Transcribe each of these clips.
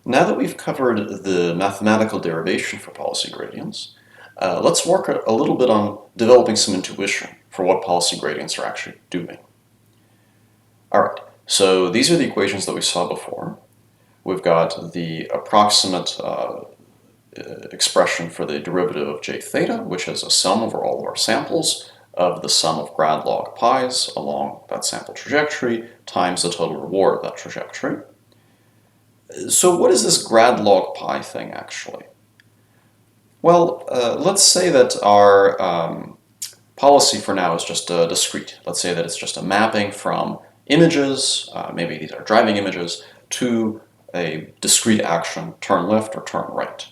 Now that we've covered the mathematical derivation for policy gradients, let's work a little bit on developing some intuition for what policy gradients are actually doing. All right, so these are the equations that we saw before. We've got the approximate expression for the derivative of j theta, which is a sum over all of our samples of the sum of grad log pi's along that sample trajectory times the total reward of that trajectory. So what is this grad log pi thing actually? Well, let's say that our policy for now is just discrete. Let's say that it's just a mapping from images, maybe these are driving images, to a discrete action, turn left or turn right.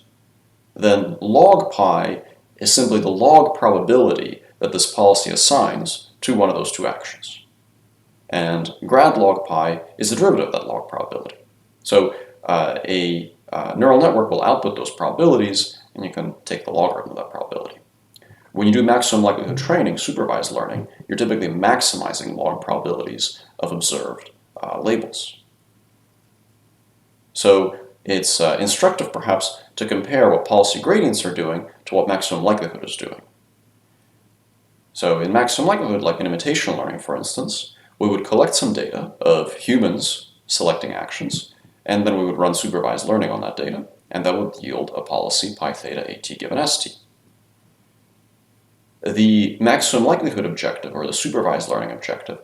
Then log pi is simply the log probability that this policy assigns to one of those two actions. And grad log pi is the derivative of that log probability. So a neural network will output those probabilities, and you can take the logarithm of that probability. When you do maximum likelihood training, supervised learning, you're typically maximizing log probabilities of observed labels. So it's instructive, perhaps, to compare what policy gradients are doing to what maximum likelihood is doing. So in maximum likelihood, like in imitation learning, for instance, we would collect some data of humans selecting actions, and then we would run supervised learning on that data, and that would yield a policy pi theta at given st. The maximum likelihood objective, or the supervised learning objective,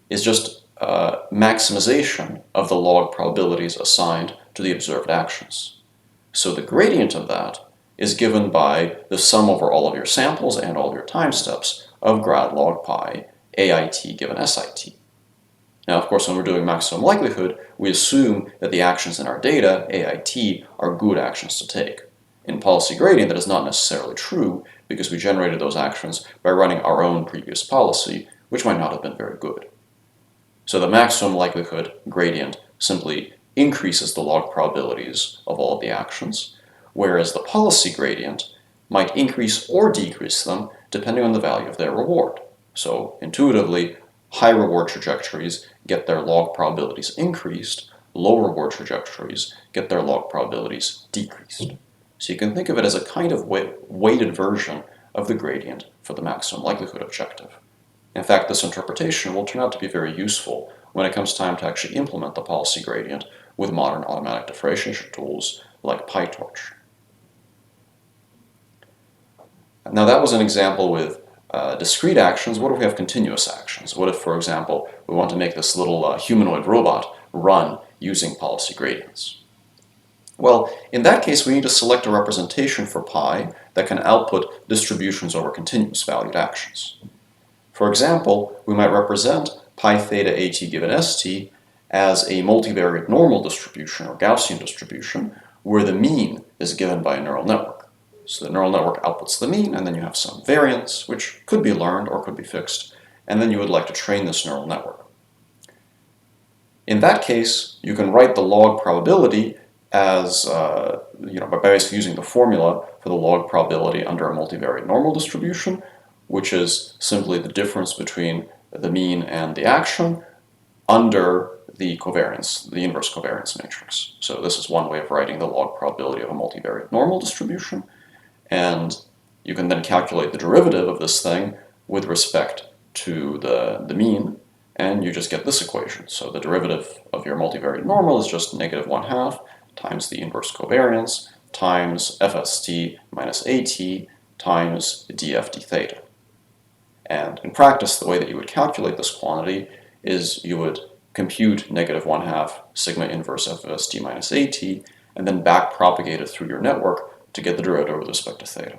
is just maximization of the log probabilities assigned to the observed actions. So the gradient of that is given by the sum over all of your samples and all of your time steps of grad log pi ait given sit. Now, of course, when we're doing maximum likelihood, we assume that the actions in our data, ait, are good actions to take. In policy gradient, that is not necessarily true because we generated those actions by running our own previous policy, which might not have been very good. So the maximum likelihood gradient simply increases the log probabilities of all of the actions, whereas the policy gradient might increase or decrease them depending on the value of their reward. So intuitively, high reward trajectories get their log probabilities increased, low reward trajectories get their log probabilities decreased. So you can think of it as a kind of weighted version of the gradient for the maximum likelihood objective. In fact, this interpretation will turn out to be very useful when it comes time to actually implement the policy gradient with modern automatic differentiation tools like PyTorch. Now that was an example with discrete actions. What if we have continuous actions? What if, for example, we want to make this little humanoid robot run using policy gradients? Well, in that case, we need to select a representation for pi that can output distributions over continuous valued actions. For example, we might represent pi theta at given st as a multivariate normal distribution or Gaussian distribution where the mean is given by a neural network. So the neural network outputs the mean, and then you have some variance, which could be learned or could be fixed, and then you would like to train this neural network. In that case, you can write the log probability as, by basically using the formula for the log probability under a multivariate normal distribution, which is simply the difference between the mean and the action under the covariance, the inverse covariance matrix. So this is one way of writing the log probability of a multivariate normal distribution, and you can then calculate the derivative of this thing with respect to the mean, and you just get this equation. So the derivative of your multivariate normal is just -1/2 times the inverse covariance times fst minus at times df d theta. And in practice, the way that you would calculate this quantity is you would compute -1/2 sigma inverse fst minus at, and then back propagate it through your network to get the derivative with respect to theta.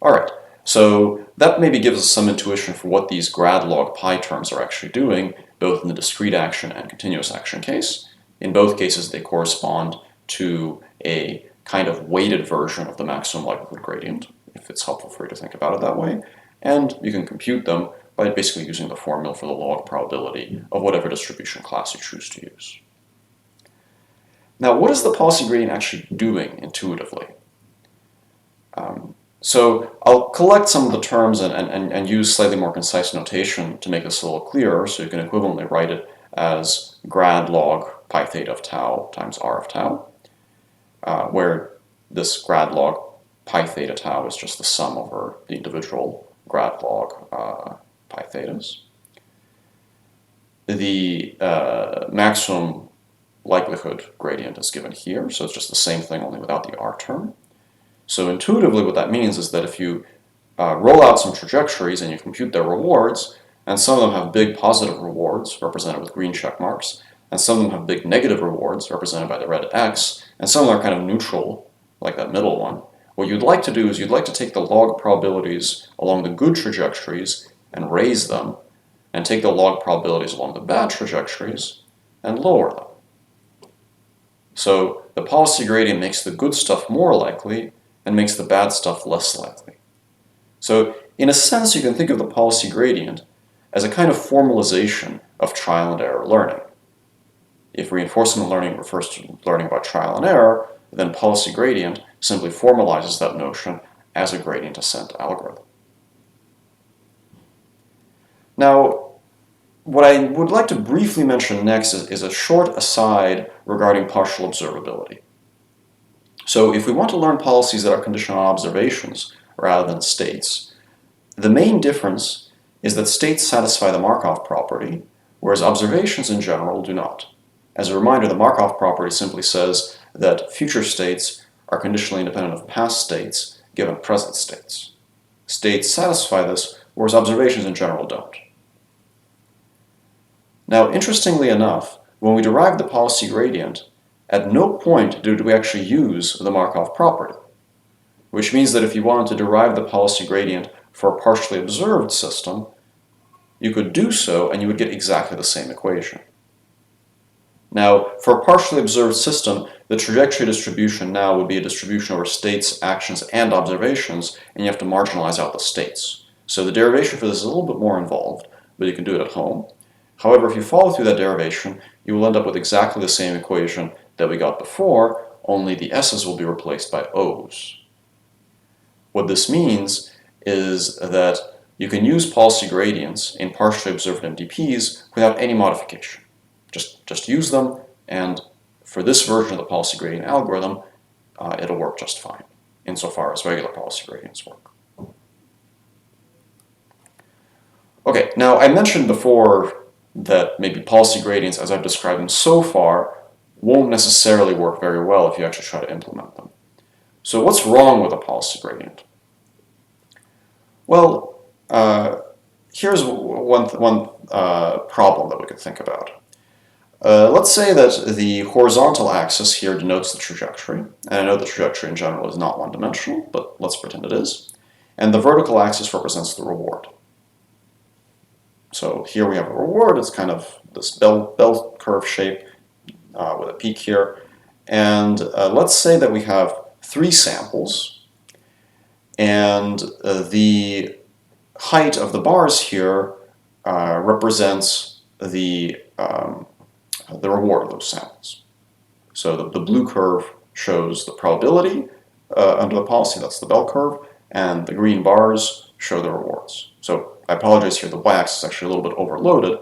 All right, so that maybe gives us some intuition for what these grad log pi terms are actually doing, both in the discrete action and continuous action case. In both cases, they correspond to a kind of weighted version of the maximum likelihood gradient, if it's helpful for you to think about it that way. And you can compute them by basically using the formula for the log probability of whatever distribution class you choose to use. Now, what is the policy gradient actually doing intuitively? So I'll collect some of the terms and use slightly more concise notation to make this a little clearer so you can equivalently write it as grad log pi theta of tau times r of tau, where this grad log pi theta tau is just the sum over the individual grad log pi thetas. The maximum likelihood gradient is given here, so it's just the same thing only without the r term. So intuitively what that means is that if you roll out some trajectories and you compute their rewards, and some of them have big positive rewards represented with green check marks, and some of them have big negative rewards represented by the red X, and some of them are kind of neutral, like that middle one. What you'd like to do is you'd like to take the log probabilities along the good trajectories and raise them, and take the log probabilities along the bad trajectories and lower them. So the policy gradient makes the good stuff more likely and makes the bad stuff less likely. So in a sense, you can think of the policy gradient as a kind of formalization of trial and error learning. If reinforcement learning refers to learning by trial and error, then policy gradient simply formalizes that notion as a gradient descent algorithm. Now, what I would like to briefly mention next is a short aside regarding partial observability. So if we want to learn policies that are conditioned on observations rather than states, the main difference is that states satisfy the Markov property, whereas observations in general do not. As a reminder, the Markov property simply says that future states are conditionally independent of past states given present states. States satisfy this, whereas observations in general don't. Now, interestingly enough, when we derive the policy gradient, at no point did we actually use the Markov property, which means that if you wanted to derive the policy gradient for a partially observed system, you could do so and you would get exactly the same equation. Now, for a partially observed system, the trajectory distribution now would be a distribution over states, actions, and observations, and you have to marginalize out the states. So the derivation for this is a little bit more involved, but you can do it at home. However, if you follow through that derivation, you will end up with exactly the same equation that we got before, only the s's will be replaced by o's. What this means is that you can use policy gradients in partially observed MDPs without any modification. Just use them, and for this version of the policy gradient algorithm, it'll work just fine, insofar as regular policy gradients work. Okay, now I mentioned before that maybe policy gradients, as I've described them so far, won't necessarily work very well if you actually try to implement them. So what's wrong with a policy gradient? Well, here's one problem that we could think about. Let's say that the horizontal axis here denotes the trajectory, and I know the trajectory in general is not one-dimensional, but let's pretend it is, and the vertical axis represents the reward. So here we have a reward. It's kind of this bell curve shape with a peak here, and let's say that we have 3 samples, and the height of the bars here represents the reward of those samples. So the blue curve shows the probability under the policy, that's the bell curve, and the green bars show the rewards. So I apologize here, the y-axis is actually a little bit overloaded.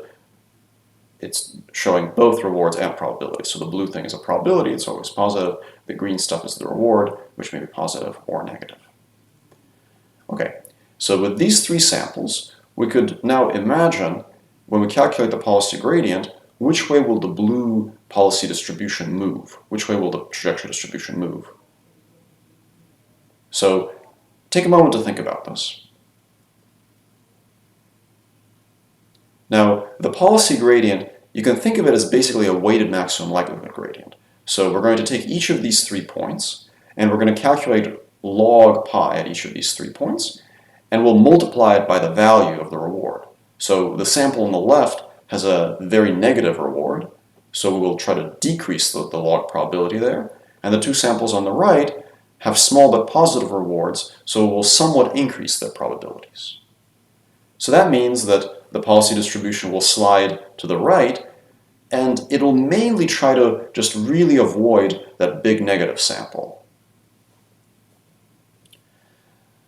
It's showing both rewards and probability. So the blue thing is a probability, it's always positive. The green stuff is the reward, which may be positive or negative. Okay, so with these 3 samples, we could now imagine, when we calculate the policy gradient, which way will the blue policy distribution move? Which way will the trajectory distribution move? So take a moment to think about this. Now, the policy gradient, you can think of it as basically a weighted maximum likelihood gradient. So we're going to take each of these 3 points, and we're going to calculate log pi at each of these 3 points, and we'll multiply it by the value of the reward. So the sample on the left has a very negative reward, so we will try to decrease the log probability there. And the 2 samples on the right have small but positive rewards, so we will somewhat increase their probabilities. So that means that the policy distribution will slide to the right, and it'll mainly try to just really avoid that big negative sample.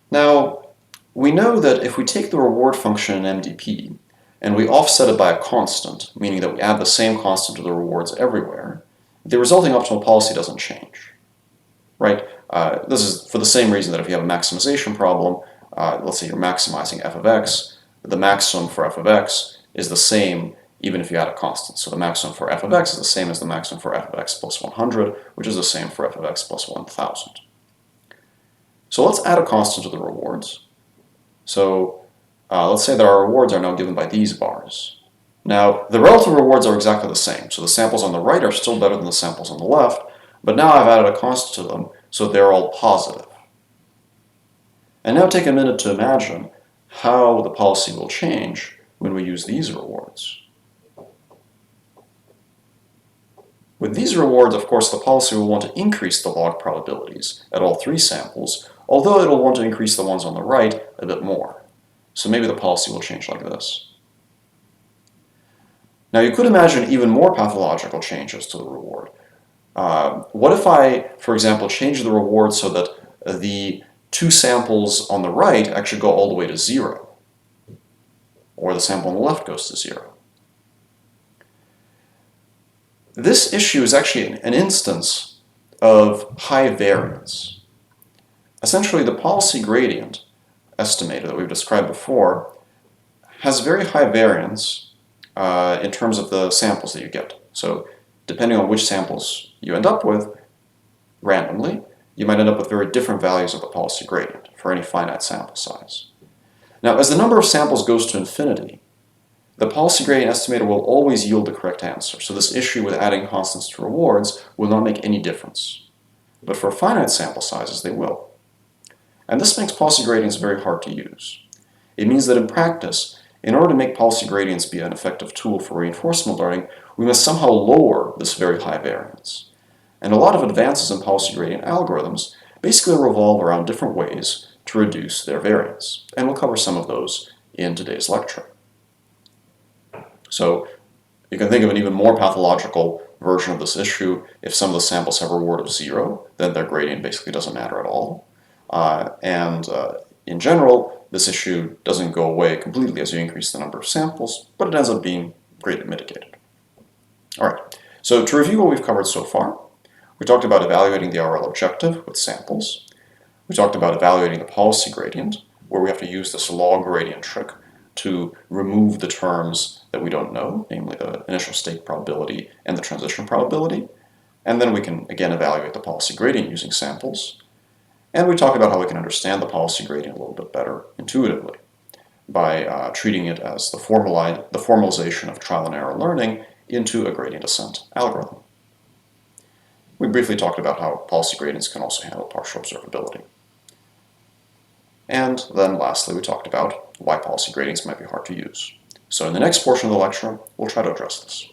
Now, we know that if we take the reward function in MDP, and we offset it by a constant, meaning that we add the same constant to the rewards everywhere, the resulting optimal policy doesn't change, right? This is for the same reason that if you have a maximization problem, let's say you're maximizing f of x, the maximum for f of x is the same even if you add a constant. So the maximum for f of x is the same as the maximum for f of x plus 100, which is the same for f of x plus 1000. So let's add a constant to the rewards. So let's say that our rewards are now given by these bars. Now, the relative rewards are exactly the same. So the samples on the right are still better than the samples on the left, but now I've added a constant to them, so they're all positive. And now take a minute to imagine how the policy will change when we use these rewards. With these rewards, of course, the policy will want to increase the log probabilities at all three samples, although it'll want to increase the ones on the right a bit more. So maybe the policy will change like this. Now you could imagine even more pathological changes to the reward. What if I, for example, change the reward so that the two samples on the right actually go all the way to 0, or the sample on the left goes to 0? This issue is actually an instance of high variance. Essentially, the policy gradient estimator that we've described before has very high variance in terms of the samples that you get. So depending on which samples you end up with randomly, you might end up with very different values of the policy gradient for any finite sample size. Now, as the number of samples goes to infinity, the policy gradient estimator will always yield the correct answer. So this issue with adding constants to rewards will not make any difference. But for finite sample sizes, they will. And this makes policy gradients very hard to use. It means that in practice, in order to make policy gradients be an effective tool for reinforcement learning, we must somehow lower this very high variance. And a lot of advances in policy gradient algorithms basically revolve around different ways to reduce their variance. And we'll cover some of those in today's lecture. So you can think of an even more pathological version of this issue. If some of the samples have a reward of 0, then their gradient basically doesn't matter at all. In general, this issue doesn't go away completely as you increase the number of samples, but it ends up being greatly mitigated. All right, so to review what we've covered so far, we talked about evaluating the RL objective with samples. We talked about evaluating the policy gradient, where we have to use this log gradient trick to remove the terms that we don't know, namely the initial state probability and the transition probability. And then we can, again, evaluate the policy gradient using samples. And we talked about how we can understand the policy gradient a little bit better intuitively by treating it as the formalization of trial and error learning into a gradient descent algorithm. We briefly talked about how policy gradients can also handle partial observability. And then lastly, we talked about why policy gradients might be hard to use. So in the next portion of the lecture, we'll try to address this.